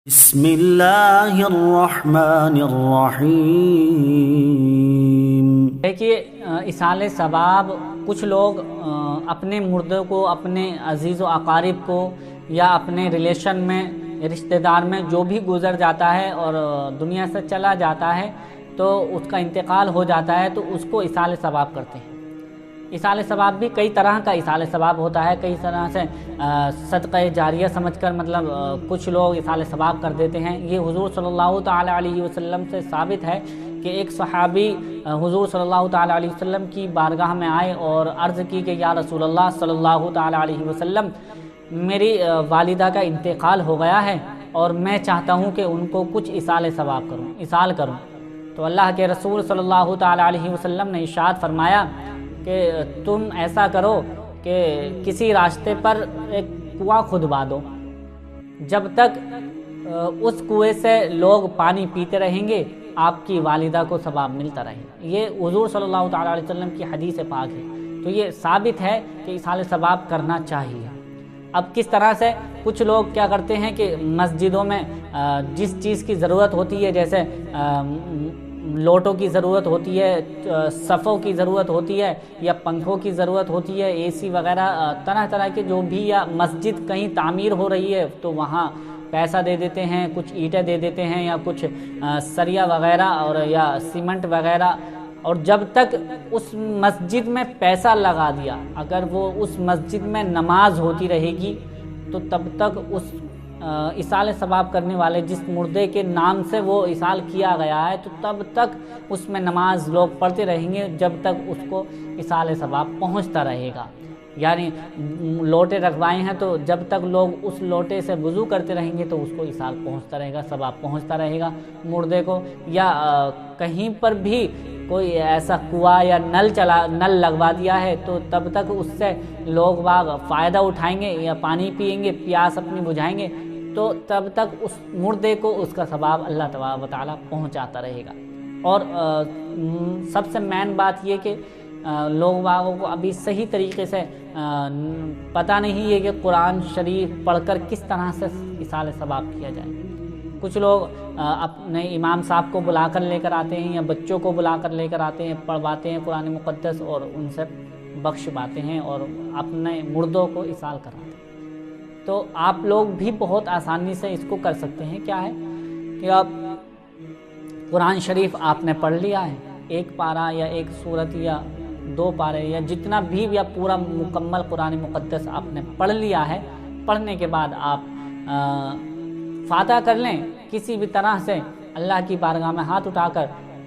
بسم اللہ الرحمن الرحیم۔ دیکھیے ایصال ثواب کچھ لوگ اپنے مردے کو، اپنے عزیز و اقارب کو یا اپنے ریلیشن میں، رشتہ دار میں جو بھی گزر جاتا ہے اور دنیا سے چلا جاتا ہے تو اس کا انتقال ہو جاتا ہے تو اس کو ایصال ثواب کرتے ہیں۔ ایصال ثواب بھی کئی طرح کا ایصال ثواب ہوتا ہے، کئی طرح سے صدقہ جاریہ سمجھ کر کچھ لوگ ایصال ثواب کر دیتے ہیں۔ یہ حضور صلی اللہ تعالی علیہ وسلم سے ثابت ہے کہ ایک صحابی حضور صلی اللہ تعالی علیہ وسلم کی بارگاہ میں آئے اور عرض کی کہ یا رسول اللہ صلی اللہ تعالی علیہ وسلم، میری والدہ کا انتقال ہو گیا ہے اور میں چاہتا ہوں کہ ان کو کچھ ایصال ثواب کروں، ایصال کروں۔ تو اللہ کے رسول صلی اللہ تعالی علیہ وسلم نے ارشاد فرمایا کہ تم ایسا کرو کہ کسی راستے پر ایک کنواں کھدوا دو، جب تک اس کنویں سے لوگ پانی پیتے رہیں گے آپ کی والدہ کو ثواب ملتا رہے گا۔ یہ حضور صلی اللہ تعالی علیہ وسلم کی حدیث پاک ہے، تو یہ ثابت ہے کہ ایصال ثواب کرنا چاہیے۔ اب کس طرح سے کچھ لوگ کیا کرتے ہیں کہ مسجدوں میں جس چیز کی ضرورت ہوتی ہے، جیسے لوٹوں کی ضرورت ہوتی ہے، صفوں کی ضرورت ہوتی ہے، یا پنکھوں کی ضرورت ہوتی ہے، اے سی وغیرہ طرح طرح کے جو بھی، یا مسجد کہیں تعمیر ہو رہی ہے تو وہاں پیسہ دے دیتے ہیں، کچھ اینٹیں دے دیتے ہیں یا کچھ سریا وغیرہ اور یا سیمنٹ وغیرہ، اور جب تک اس مسجد میں پیسہ لگا دیا، اگر وہ اس مسجد میں نماز ہوتی رہے گی تو تب تک اس ایصال ثواب کرنے والے جس مردے کے نام سے وہ ایصال کیا گیا ہے تو تب تک اس میں نماز لوگ پڑھتے رہیں گے جب تک اس کو ایصال ثواب پہنچتا رہے گا۔ یعنی لوٹے رکھوائے ہیں تو جب تک لوگ اس لوٹے سے وضو کرتے رہیں گے تو اس کو ایصال پہنچتا رہے گا، ثواب پہنچتا رہے گا مردے کو۔ یا کہیں پر بھی کوئی ایسا کنواں یا نل لگوا دیا ہے تو تب تک اس سے لوگ فائدہ اٹھائیں گے یا پانی پئیں گے، پیاس اپنی بجھائیں گے، تو تب تک اس مردے کو اس کا ثواب اللہ تبارک و تعالیٰ پہنچاتا رہے گا۔ اور سب سے مین بات یہ کہ لوگ کو ابھی صحیح طریقے سے پتہ نہیں ہے کہ قرآن شریف پڑھ کر کس طرح سے ایصال ثواب کیا جائے۔ کچھ لوگ اپنے امام صاحب کو بلا کر لے کر آتے ہیں یا بچوں کو بلا کر لے کر آتے ہیں، پڑھواتے ہیں قرآن مقدس اور ان سے بخشواتے ہیں اور اپنے مردوں کو ایصال کراتے ہیں۔ تو آپ لوگ بھی بہت آسانی سے اس کو کر سکتے ہیں۔ کیا ہے کہ آپ قرآن شریف آپ نے پڑھ لیا ہے، ایک پارہ یا ایک سورت یا 2 پارے یا جتنا بھی، یا پورا مکمل قرآن مقدس آپ نے پڑھ لیا ہے، پڑھنے کے بعد آپ فاتحہ کر لیں، کسی بھی طرح سے اللہ کی بارگاہ میں ہاتھ اٹھا کر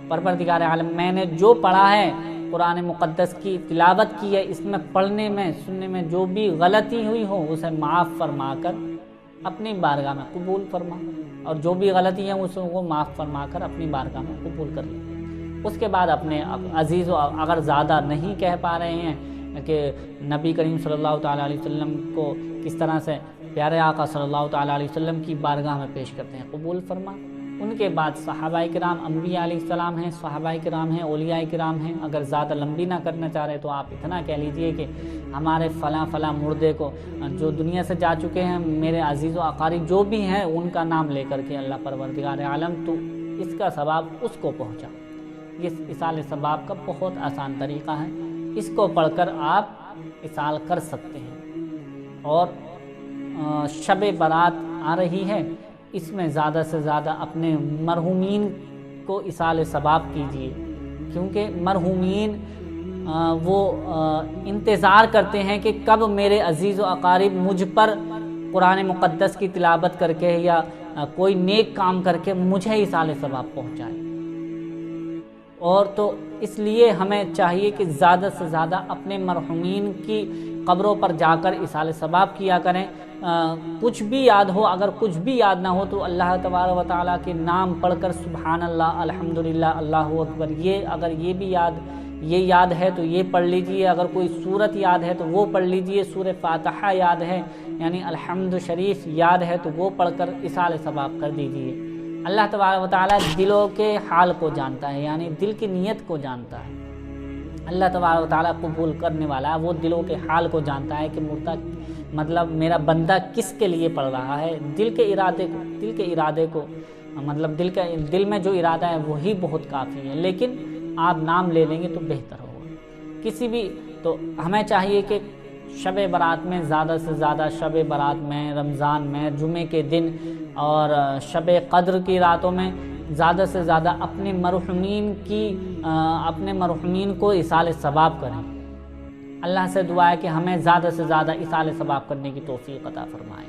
پروردگار عالم، میں نے جو پڑھا ہے قرآن مقدس کی تلاوت کی ہے، اس میں پڑھنے میں سننے میں جو بھی غلطی ہوئی ہو اسے معاف فرما کر اپنی بارگاہ میں قبول فرما، اور جو بھی غلطی ہے اس کو معاف فرما کر اپنی بارگاہ میں قبول کر لیں۔ اس کے بعد اپنے عزیز و اگر زیادہ نہیں کہہ پا رہے ہیں کہ نبی کریم صلی اللہ تعالیٰ علیہ وسلم کو کس طرح سے پیارے آقا صلی اللہ تعالیٰ علیہ وسلم کی بارگاہ میں پیش کرتے ہیں، قبول فرما۔ ان کے بعد صحابہ کرام، انبیاء علیہ السلام ہیں، صحابہ کرام ہیں، اولیاء کرام ہیں۔ اگر زیادہ لمبی نہ کرنا چاہ رہے تو آپ اتنا کہہ لیجئے کہ ہمارے فلاں فلاں مردے کو جو دنیا سے جا چکے ہیں، میرے عزیز و اقارب جو بھی ہیں، ان کا نام لے کر کے اللہ پروردگار عالم تو اس کا ثواب اس کو پہنچا۔ یہ ایصال ثواب کا بہت آسان طریقہ ہے، اس کو پڑھ کر آپ ایصال کر سکتے ہیں۔ اور شب برات آ رہی ہے، اس میں زیادہ سے زیادہ اپنے مرحومین کو ایصال ثواب کیجیے، کیونکہ مرحومین وہ انتظار کرتے ہیں کہ کب میرے عزیز و اقارب مجھ پر قرآن مقدس کی تلاوت کر کے یا کوئی نیک کام کر کے مجھے ایصال ثواب پہنچائے۔ اور تو اس لیے ہمیں چاہیے کہ زیادہ سے زیادہ اپنے مرحومین کی قبروں پر جا کر ایصال ثواب کیا کریں۔ کچھ بھی یاد ہو، اگر کچھ بھی یاد نہ ہو تو اللہ تبارک و تعالیٰ کے نام پڑھ کر سبحان اللہ، الحمدللہ، اللہ اکبر، اگر یہ بھی یاد ہے تو یہ پڑھ لیجئے۔ اگر کوئی سورت یاد ہے تو وہ پڑھ لیجئے، سورہ فاتحہ یاد ہے یعنی الحمد شریف یاد ہے تو وہ پڑھ کر ایصال ثواب کر دیجئے۔ اللہ تبارک و تعالیٰ دلوں کے حال کو جانتا ہے، یعنی دل کی نیت کو جانتا ہے۔ اللہ تبارک و تعالیٰ قبول کرنے والا ہے، وہ دلوں کے حال کو جانتا ہے کہ مردہ میرا بندہ کس کے لیے پڑھ رہا ہے، دل کے ارادے کو۔ دل کے ارادے کو مطلب دل میں جو ارادہ ہے وہی بہت کافی ہے، لیکن آپ نام لے لیں گے تو بہتر ہوگا۔ کسی بھی تو ہمیں چاہیے کہ شب برات میں زیادہ سے زیادہ، شب برات میں، رمضان میں، جمعے کے دن اور شب قدر کی راتوں میں زیادہ سے زیادہ اپنے مرحومین کو ایصال ثواب کریں۔ اللہ سے دعا ہے کہ ہمیں زیادہ سے زیادہ ایصال ثواب کرنے کی توفیق عطا فرمائے۔